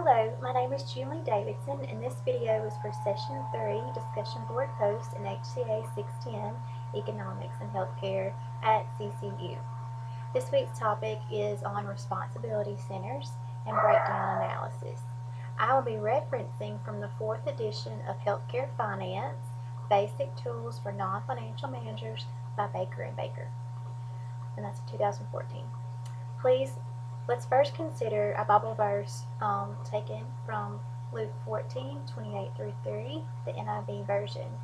Hello, my name is Julie Davidson, and this video is for Session 3 Discussion Board Post in HCA 610 Economics and Healthcare at CCU. This week's topic is on responsibility centers and breakdown analysis. I will be referencing from the 4th edition of Healthcare Finance, Basic Tools for Non-Financial Managers by Baker & Baker, and that's 2014. Let's first consider a Bible verse taken from Luke 14:28 through 30, the NIV version.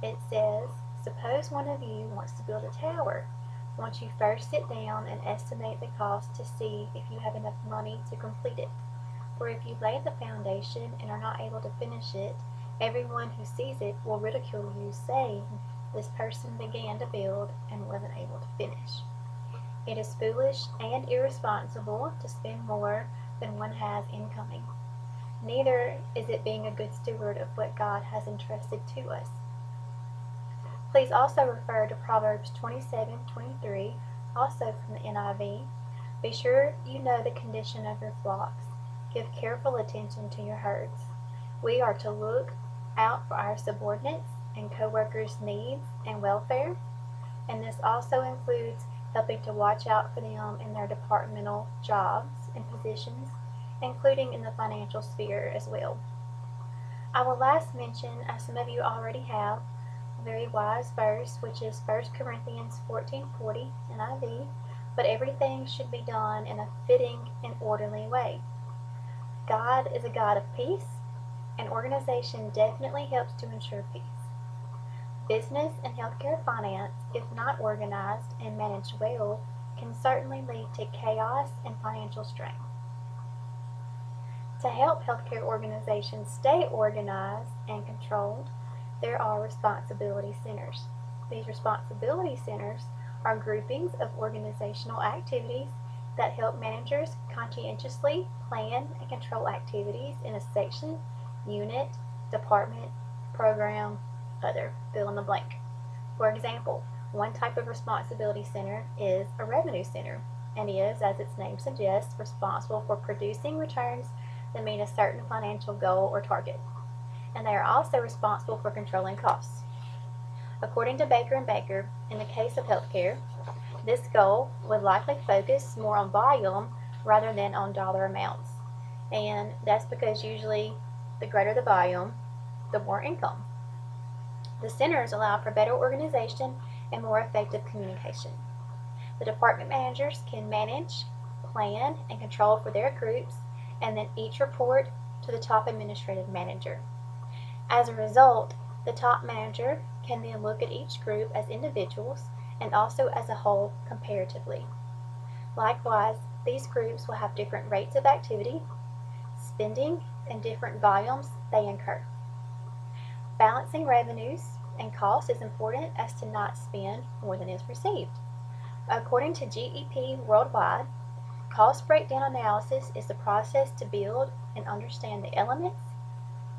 It says, "Suppose one of you wants to build a tower. Won't you first sit down and estimate the cost to see if you have enough money to complete it? For if you lay the foundation and are not able to finish it, everyone who sees it will ridicule you, saying, 'This person began to build and wasn't able to finish.' It is foolish and irresponsible to spend more than one has incoming. Neither is it being a good steward of what God has entrusted to us." Please also refer to Proverbs 27:23, also from the NIV. "Be sure you know the condition of your flocks. Give careful attention to your herds." We are to look out for our subordinates and co-workers' needs and welfare, and this also includes helping to watch out for them in their departmental jobs and positions, including in the financial sphere as well. I will last mention, as some of you already have, a very wise verse, which is 1 Corinthians 14:40 NIV, "But everything should be done in a fitting and orderly way." God is a God of peace, and organization definitely helps to ensure peace. Business and healthcare finance, if not organized and managed well, can certainly lead to chaos and financial strain. To help healthcare organizations stay organized and controlled, there are responsibility centers. These responsibility centers are groupings of organizational activities that help managers conscientiously plan and control activities in a section, unit, department, program, other, fill in the blank. For example, one type of responsibility center is a revenue center, and is, as its name suggests, responsible for producing returns that meet a certain financial goal or target. And they are also responsible for controlling costs. According to Baker & Baker, in the case of healthcare, this goal would likely focus more on volume rather than on dollar amounts. And that's because usually the greater the volume, the more income. The centers allow for better organization and more effective communication. The department managers can manage, plan, and control for their groups, and then each report to the top administrative manager. As a result, the top manager can then look at each group as individuals and also as a whole comparatively. Likewise, these groups will have different rates of activity, spending, and different volumes they incur. Balancing revenues and costs is important as to not spend more than is received. According to GEP Worldwide, cost breakdown analysis is the process to build and understand the elements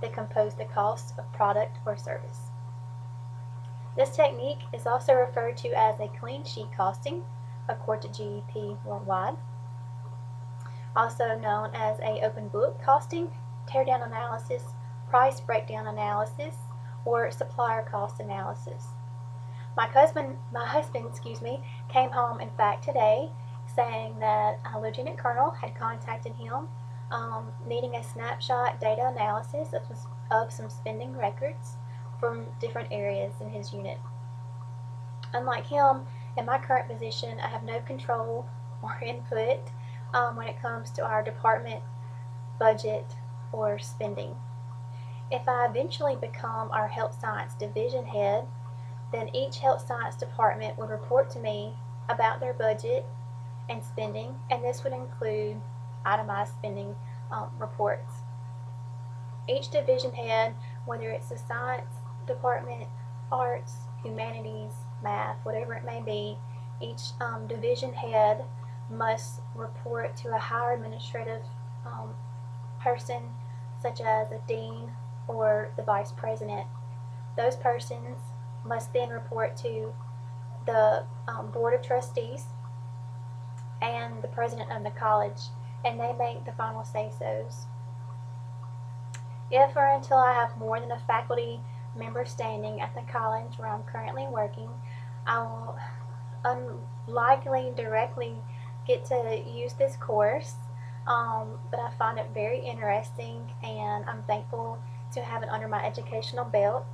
that compose the cost of product or service. This technique is also referred to as a clean sheet costing, according to GEP Worldwide, also known as a open book costing, teardown analysis, price breakdown analysis, or supplier cost analysis. My husband, came home in fact today saying that a lieutenant colonel had contacted him needing a snapshot data analysis of some spending records from different areas in his unit. Unlike him, in my current position, I have no control or input when it comes to our department budget or spending. If I eventually become our health science division head, then each health science department would report to me about their budget and spending, and this would include itemized spending reports. Each division head, whether it's the science department, arts, humanities, math, whatever it may be, each division head must report to a higher administrative person, such as a dean or the vice president. Those persons must then report to the board of trustees and the president of the college, and they make the final say-sos. If or until I have more than a faculty member standing at the college where I'm currently working, I will unlikely directly get to use this course, but I find it very interesting, and I'm thankful to have it under my educational belt,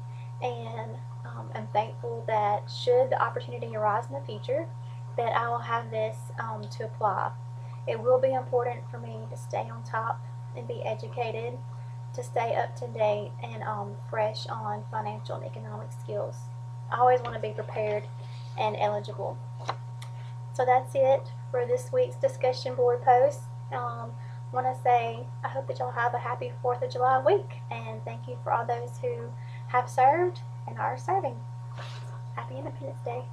and I'm thankful that should the opportunity arise in the future, that I will have this to apply. It will be important for me to stay on top and be educated, to stay up to date and fresh on financial and economic skills. I always want to be prepared and eligible. So that's it for this week's discussion board post. Want to say I hope that y'all have a happy 4th of July week, and thank you for all those who have served and are serving. Happy Independence Day.